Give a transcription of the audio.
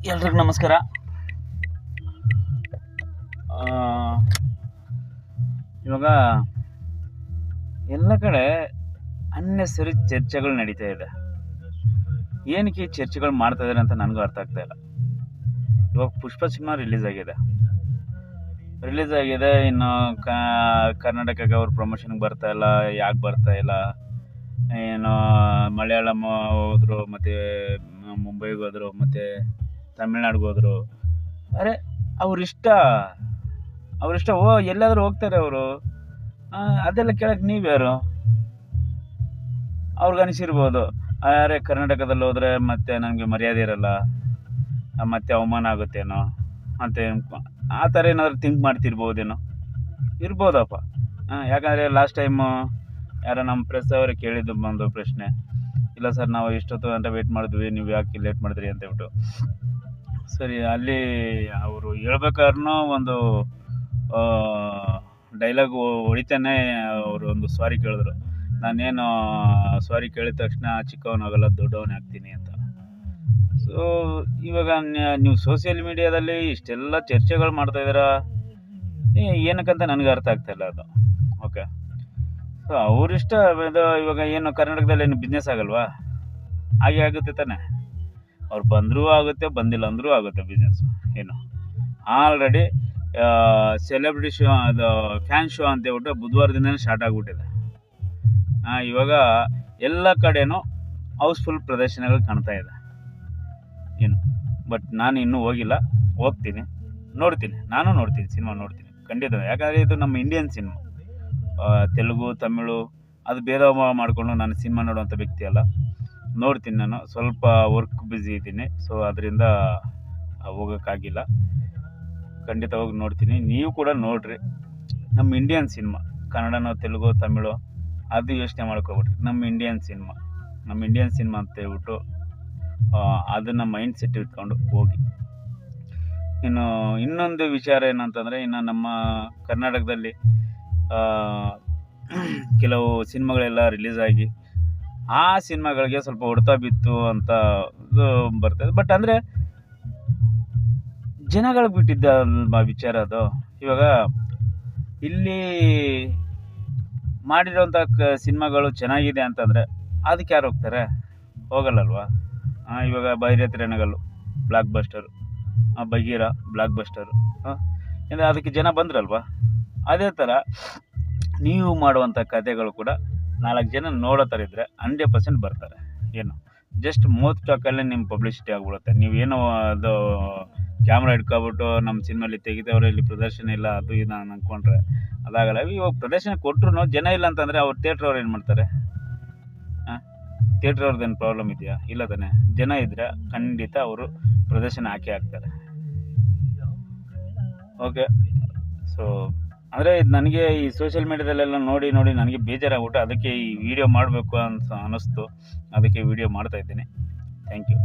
ಎಲ್ರಿಗೂ ನಮಸ್ಕಾರ. ಇವಾಗ ಎಲ್ಲ ಕಡೆ ಅನ್ನೆಸರಿ ಚರ್ಚೆಗಳು ನಡೀತಾ ಇದೆ. ಏನಕ್ಕೆ ಈ ಚರ್ಚೆಗಳು ಮಾಡ್ತಾ ಇದ್ದಾರೆ ಅಂತ ನನಗೂ ಅರ್ಥ ಆಗ್ತಾ ಇಲ್ಲ. ಇವಾಗ ಪುಷ್ಪ ಸಿನಿಮಾ ರಿಲೀಸ್ ಆಗಿದೆ. ಇನ್ನು ಕರ್ನಾಟಕಕ್ಕೆ ಅವ್ರು ಪ್ರಮೋಷನ್ಗೆ ಬರ್ತಾ ಇಲ್ಲ. ಯಾಕೆ ಬರ್ತಾ ಇಲ್ಲ? ಏನು ಮಲಯಾಳಂ ಹೋದ್ರು, ಮತ್ತು ಮುಂಬೈಗೆ ಹೋದ್ರು, ಮತ್ತು ತಮಿಳ್ನಾಡಿಗೆ ಹೋದ್ರು. ಅರೆ ಅವ್ರಿಷ್ಟ ಎಲ್ಲಾದರೂ ಹೋಗ್ತಾರೆ ಅವರು. ಅದೆಲ್ಲ ಕೇಳಕ್ಕೆ ನೀವ್ಯಾರು? ಅವ್ರಿಗನಿಸಿರ್ಬೋದು, ಅರೆ ಕರ್ನಾಟಕದಲ್ಲಿ ಹೋದರೆ ಮತ್ತೆ ನನಗೆ ಮರ್ಯಾದೆ ಇರಲ್ಲ, ಮತ್ತೆ ಅವಮಾನ ಆಗುತ್ತೇನೋ ಅಂತ ಆ ಥರ ಏನಾದರೂ ಥಿಂಕ್ ಮಾಡ್ತಿರ್ಬೋದೇನೋ. ಇರ್ಬೋದಪ್ಪ. ಯಾಕಂದರೆ ಲಾಸ್ಟ್ ಟೈಮು ಯಾರೋ ನಮ್ಮ ಪ್ರೆಸ್ ಅವರೇ ಕೇಳಿದ್ದು ಒಂದು ಪ್ರಶ್ನೆ, ಇಲ್ಲ ಸರ್ ನಾವು ಇಷ್ಟೊತ್ತು ಅಂತ ವೇಟ್ ಮಾಡಿದ್ವಿ, ನೀವು ಯಾಕೆ ಲೇಟ್ ಮಾಡಿದ್ರಿ ಅಂತ ಹೇಳ್ಬಿಟ್ಟು. ಸರಿ, ಅಲ್ಲಿ ಅವರು ಹೇಳ್ಬೇಕಾದ್ರೂ ಒಂದು ಡೈಲಾಗ್ ಹೊಡಿತಾನೆ ಅವರು ಒಂದು ಸಾರಿ ಕೇಳಿದ್ರು. ನಾನೇನು ಸಾರಿ ಕೇಳಿದ ತಕ್ಷಣ ಚಿಕ್ಕವನಾಗಲ್ಲ, ದೊಡ್ಡವನೇ ಆಗ್ತೀನಿ ಅಂತ. ಸೊ ಇವಾಗ ನೀವು ಸೋಷಿಯಲ್ ಮೀಡಿಯಾದಲ್ಲಿ ಇಷ್ಟೆಲ್ಲ ಚರ್ಚೆಗಳು ಮಾಡ್ತಾಯಿದ್ದೀರಾ, ಏನಕ್ಕಂತ ನನಗೆ ಅರ್ಥ ಆಗ್ತಾಯಿಲ್ಲ ಅದು. ಓಕೆ, ಸೊ ಅವರಿಷ್ಟ. ಇದು ಇವಾಗ ಏನು ಕರ್ನಾಟಕದಲ್ಲಿ ಏನು ಬಿಸ್ನೆಸ್ ಆಗಲ್ವಾ? ಹಾಗೆ ಆಗುತ್ತೆ ತಾನೆ. ಅವ್ರು ಬಂದರೂ ಆಗುತ್ತೆ, ಬಂದಿಲ್ಲ ಅಂದರೂ ಆಗುತ್ತೆ ಬಿಸ್ನೆಸ್. ಏನು ಆಲ್ರೆಡಿ ಸೆಲೆಬ್ರಿಟಿ ಶೋ, ಅದು ಫ್ಯಾನ್ ಶೋ ಅಂತ ಹೇಳ್ಬಿಟ್ಟು ಬುಧವಾರದಿಂದನೇ ಸ್ಟಾರ್ಟ್ ಆಗಿಬಿಟ್ಟಿದೆ. ಇವಾಗ ಎಲ್ಲ ಕಡೆನೂ ಹೌಸ್ಫುಲ್ ಪ್ರದರ್ಶನಗಳು ಕಾಣ್ತಾ ಇದೆ. ಏನು ಬಟ್ ನಾನು ಇನ್ನೂ ಹೋಗಿಲ್ಲ, ಹೋಗ್ತೀನಿ, ನಾನು ನೋಡ್ತೀನಿ ಸಿನಿಮಾ ನೋಡ್ತೀನಿ ಖಂಡಿತ. ಯಾಕಂದರೆ ಇದು ನಮ್ಮ ಇಂಡಿಯನ್ ಸಿನಿಮಾ. ತೆಲುಗು, ತಮಿಳು ಅದು ಭೇದ ಮಾಡಿಕೊಂಡು ನಾನು ಸಿನಿಮಾ ನೋಡುವಂಥ ವ್ಯಕ್ತಿ ಅಲ್ಲ. ನೋಡ್ತೀನಿ. ನಾನು ಸ್ವಲ್ಪ ವರ್ಕ್ ಬ್ಯುಸಿ ಇದ್ದೀನಿ, ಸೊ ಅದರಿಂದ ಹೋಗೋಕ್ಕಾಗಿಲ್ಲ. ಖಂಡಿತ ಹೋಗಿ ನೋಡ್ತೀನಿ. ನೀವು ಕೂಡ ನೋಡಿರಿ. ನಮ್ಮ ಇಂಡಿಯನ್ ಸಿನಿಮಾ, ಕನ್ನಡನೋ ತೆಲುಗು ತಮಿಳು ಅದು ಯೋಚನೆ ಮಾಡ್ಕೊಬಿಟ್ರಿ. ನಮ್ಮ ಇಂಡಿಯನ್ ಸಿನಿಮಾ ಅಂತ ಹೇಳ್ಬಿಟ್ಟು ಅದನ್ನು ಮೈಂಡ್ ಸೆಟ್ ಇಟ್ಕೊಂಡು ಹೋಗಿ. ಇನ್ನೊಂದು ವಿಚಾರ ಏನಂತಂದರೆ, ಇನ್ನು ನಮ್ಮ ಕರ್ನಾಟಕದಲ್ಲಿ ಕೆಲವು ಸಿನಿಮಾಗಳೆಲ್ಲ ರಿಲೀಸ್ ಆಗಿ ಆ ಸಿನಿಮಾಗಳಿಗೆ ಸ್ವಲ್ಪ ಹೊಡೆತ ಬಿತ್ತು ಅಂತ ಇದು ಬರ್ತದೆ. ಬಟ್ ಅಂದರೆ ಜನಗಳು ಬಿಟ್ಟಿದ್ದ ವಿಚಾರ ಅದು. ಇವಾಗ ಇಲ್ಲಿ ಮಾಡಿರೋಂಥ ಸಿನಿಮಾಗಳು ಚೆನ್ನಾಗಿದೆ ಅಂತಂದರೆ ಅದಕ್ಕೆ ಯಾರು ಹೋಗ್ತಾರೆ? ಹೋಗಲ್ಲಲ್ವಾ? ಇವಾಗ Bhairathi Ranagal block buster, Bagheera block buster, ಅಂದರೆ ಅದಕ್ಕೆ ಜನ ಬಂದ್ರಲ್ವಾ? ಅದೇ ಥರ ನೀವು ಮಾಡುವಂಥ ಕಥೆಗಳು ಕೂಡ 4 ಜನ ನೋಡೋ ಥರ ಇದ್ದರೆ 100% ಬರ್ತಾರೆ. ಏನು ಜಸ್ಟ್ ಮೌತ್ ಟಾಕಲ್ಲೇ ನಿಮ್ಮ ಪಬ್ಲಿಸಿಟಿ ಆಗಿಬಿಡುತ್ತೆ. ನೀವೇನೋ ಅದು ಕ್ಯಾಮ್ರಾ ಇಟ್ಕೊಬಿಟ್ಟು ನಮ್ಮ ಸಿನಿಮಾಲಿ ತೆಗಿತವ್ರೆ, ಇಲ್ಲಿ ಪ್ರದರ್ಶನ ಇಲ್ಲ, ಅದು ಇದು ಅಂದ್ಕೊಂಡ್ರೆ ಅದಾಗಲ್ಲ. ಇವಾಗ ಪ್ರದರ್ಶನ ಕೊಟ್ಟರು ಜನ ಇಲ್ಲ ಅಂತಂದರೆ ಅವ್ರು ಥಿಯೇಟ್ರವ್ರು ಏನು ಮಾಡ್ತಾರೆ? ಥಿಯೇಟ್ರವ್ರದ್ದೇನು ಪ್ರಾಬ್ಲಮ್ ಇದೆಯಾ? ಇಲ್ಲ ತಾನೆ. ಜನ ಇದ್ದರೆ ಖಂಡಿತ ಅವರು ಪ್ರದರ್ಶನ ಹಾಕ್ತಾರೆ. ಓಕೆ, ಸೊ ಅಂದರೆ ನನಗೆ ಈ ಸೋಷಿಯಲ್ ಮೀಡ್ಯಾದಲ್ಲೆಲ್ಲ ನೋಡಿ ನನಗೆ ಬೇಜಾರಾಗ್ಬಿಟ್ಟು ಅದಕ್ಕೆ ಈ ವಿಡಿಯೋ ಮಾಡಬೇಕು ಅಂತ ಅನ್ನಿಸ್ತು. ಅದಕ್ಕೆ ವಿಡಿಯೋ ಮಾಡ್ತಾಯಿದ್ದೀನಿ. Thank you.